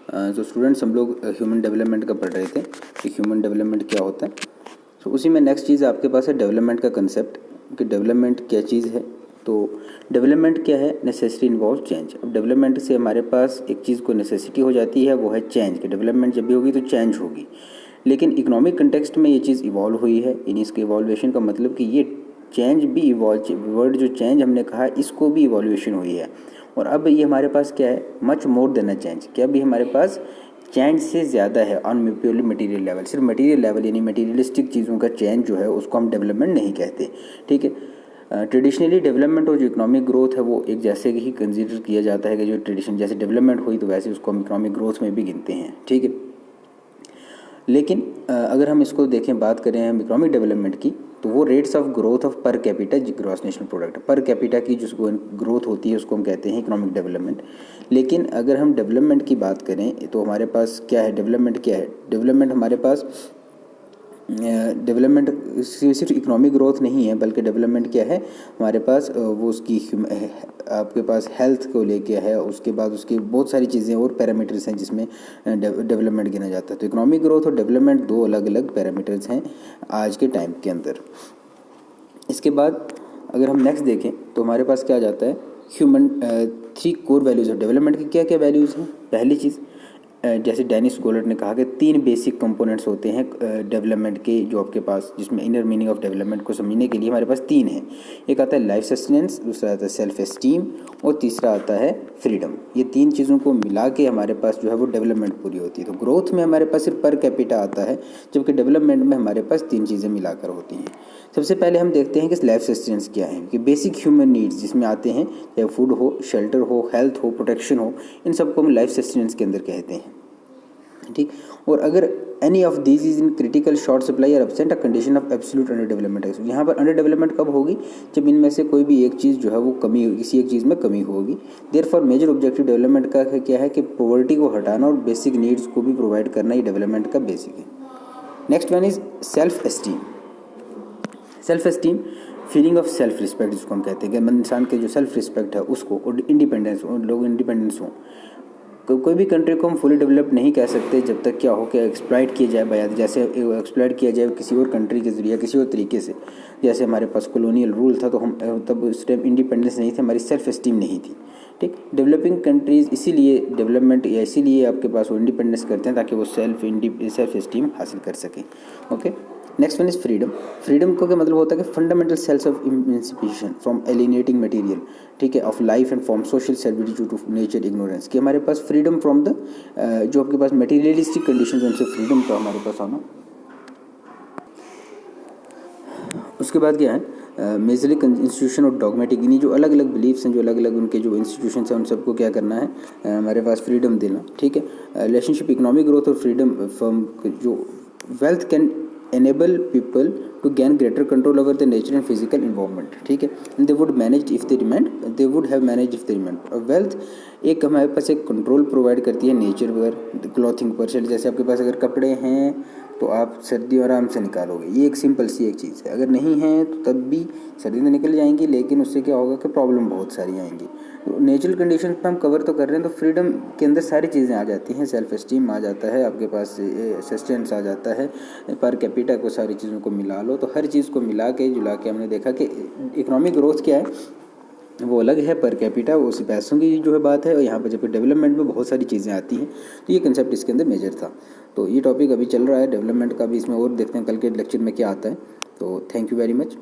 तो स्टूडेंट्स हम लोग ह्यूमन डेवलपमेंट का पढ़ रहे थे कि ह्यूमन डेवलपमेंट क्या होता है। तो उसी में नेक्स्ट चीज़ आपके पास है डेवलपमेंट का कंसेप्ट कि डेवलपमेंट क्या चीज़ है। तो डेवलपमेंट क्या है, नेसेसिटी इन्वॉल्व चेंज। अब डेवलपमेंट से हमारे पास एक चीज़ को नेसेसिटी हो जाती है, वो है चेंज। कि डेवलपमेंट जब भी होगी तो चेंज होगी, लेकिन इकोनॉमिक कंटेक्स्ट में ये चीज़ इवॉल्व हुई है। इन इसके इवॉल्वेशन का मतलब कि ये चेंज भी इवॉल्व, वर्ड जो चेंज हमने कहा इसको भी इवॉल्यूशन हुई है। और अब ये हमारे पास क्या है, much more than a change. क्या अभी हमारे पास चेंज से ज़्यादा है ऑन प्योरली मटेरियल लेवल। सिर्फ मटेरियल लेवल यानी मटेरियलिस्टिक चीज़ों का चेंज जो है उसको हम डेवलपमेंट नहीं कहते, ठीक है। ट्रेडिशनली डेवलपमेंट और जो इकोनॉमिक ग्रोथ है वो एक जैसे ही कंसिडर किया जाता है कि जो ट्रेडिशन जैसे डेवलपमेंट हुई तो वैसे उसको हम इकोनॉमिक ग्रोथ में भी गिनते हैं, ठीक है। लेकिन अगर हम इसको देखें, बात करें हम इकोनॉमिक डेवलपमेंट की, तो वो rates of growth of per capita gross national product, per capita की जो ग्रोथ होती है उसको हम कहते हैं इकोनॉमिक डेवलपमेंट। लेकिन अगर हम डेवलपमेंट की बात करें तो हमारे पास क्या है, डेवलपमेंट क्या है, डेवलपमेंट हमारे पास डेवलपमेंट सिर्फ इकोनॉमिक ग्रोथ नहीं है, बल्कि डेवलपमेंट क्या है हमारे पास, वो उसकी आपके पास हेल्थ को लेके है, उसके बाद उसकी बहुत सारी चीज़ें और पैरामीटर्स हैं जिसमें डेवलपमेंट गिना जाता है। तो इकोनॉमिक ग्रोथ और डेवलपमेंट दो अलग अलग पैरामीटर्स हैं आज के टाइम के अंदर। इसके बाद अगर हम नेक्स्ट देखें तो हमारे पास क्या आ जाता है, human 3 core values of development की क्या क्या वैल्यूज़ हैं। पहली चीज़, जैसे डेनिस कोलर ने कहा कि 3 बेसिक कंपोनेंट्स होते हैं डेवलपमेंट के, जो आपके पास जिसमें इनर मीनिंग ऑफ डेवलपमेंट को समझने के लिए हमारे पास 3 हैं। एक आता है लाइफ सस्टेनेंस, दूसरा आता है सेल्फ एस्टीम और तीसरा आता है फ्रीडम। ये 3 चीज़ों को मिला के हमारे पास जो है वो डेवलपमेंट पूरी होती है। तो ग्रोथ में हमारे पास सिर्फ पर कैपिटा आता है, जबकि डेवलपमेंट में हमारे पास 3 चीज़ें मिलाकर होती हैं। सबसे पहले हम देखते हैं कि लाइफ सस्टेनेंस क्या है, कि बेसिक ह्यूमन नीड्स जिसमें आते हैं, चाहे फूड हो, शेल्टर हो, हेल्थ हो, प्रोटेक्शन हो, इन सबको हम लाइफ सस्टेनेंस के अंदर कहते हैं, ठीक। और अगर any of these is in critical short supply और absent a condition of absolute under development है। यहाँ पर अंडर डेवलपमेंट कब होगी, जब इनमें से कोई भी एक चीज़ जो है वो कमी, किसी एक चीज़ में कमी होगी। देयरफॉर मेजर ऑब्जेक्टिव डेवलपमेंट का क्या है कि पॉवर्टी को हटाना और बेसिक नीड्स को भी प्रोवाइड करना ही डेवलपमेंट का बेसिक है। Next one is self esteem. Self esteem feeling of self respect जिसको हम कहते हैं कि इंसान के जो सेल्फ रिस्पेक्ट है उसको, और इंडिपेंडेंस, लोग इंडिपेंडेंस हों। कोई भी कंट्री को हम फुली डेवलप नहीं कह सकते जब तक क्या हो कि एक्सप्लॉइट किया जाए बाय, जैसे एक्सप्लॉइट किया जाए किसी और कंट्री के ज़रिए, किसी और तरीके से। जैसे हमारे पास कॉलोनियल रूल था तो हम तब उस टाइम इंडिपेंडेंस नहीं थी, हमारी सेल्फ एस्टीम नहीं थी, ठीक। डेवलपिंग कंट्रीज़ इसीलिए डेवलपमेंट या इसीलिए आपके पास वो इंडिपेंडेंस करते हैं ताकि वो सेल्फ एस्टीम हासिल कर सकें, okay. Next one is freedom. Freedom को क्या मतलब होता है कि fundamental cells of emancipation from alienating material, ठीक है, of life and form social servitude to nature ignorance. कि हमारे पास फ्रीडम फ्रॉम द जो आपके पास मटेरियलिस्टिक कंडीशन, उनसे फ्रीडम का हमारे पास आना। उसके बाद क्या है, मेजरली इंस्टीट्यूशन और डॉगमेटिक, यानी जो अलग अलग बिलीफ्स हैं, जो अलग अलग उनके जो इंस्टीट्यूशन हैं, उन सबको क्या करना है, हमारे पास फ्रीडम देना, ठीक है। रिलेशनशिप इकोनॉमिक ग्रोथ और फ्रीडम फ्रॉम जो wealth can enable people to gain greater control over the nature and physical environment, ठीक है। they would manage if they demand, they would have managed if they demand। Wealth एक हमारे पास एक control provide करती है nature पर, clothing पर। चलिए जैसे आपके पास अगर कपड़े हैं तो आप सर्दी आराम से निकालोगे, ये एक सिंपल सी एक चीज़ है। अगर नहीं है तो तब भी सर्दी तो निकल जाएंगी, लेकिन उससे क्या होगा कि प्रॉब्लम बहुत सारी आएंगी। तो नेचुरल कंडीशन पर हम कवर तो कर रहे हैं, तो फ्रीडम के अंदर सारी चीज़ें आ जाती हैं। सेल्फ एस्टीम आ जाता है, आपके पास सस्टेंस आ जाता है, पर कैपिटा को, सारी चीज़ों को मिला लो। तो हर चीज़ को मिला के जुला के हमने देखा कि इकोनॉमिक ग्रोथ क्या है, वो अलग है, पर कैपिटा वो उसी पैसों की जो है बात है। और यहाँ पर जब डेवलपमेंट में बहुत सारी चीज़ें आती हैं, तो ये कंसेप्ट इसके अंदर मेजर था। तो ये टॉपिक अभी चल रहा है डेवलपमेंट का भी, इसमें और देखते हैं कल के लेक्चर में क्या आता है। तो थैंक यू वेरी मच।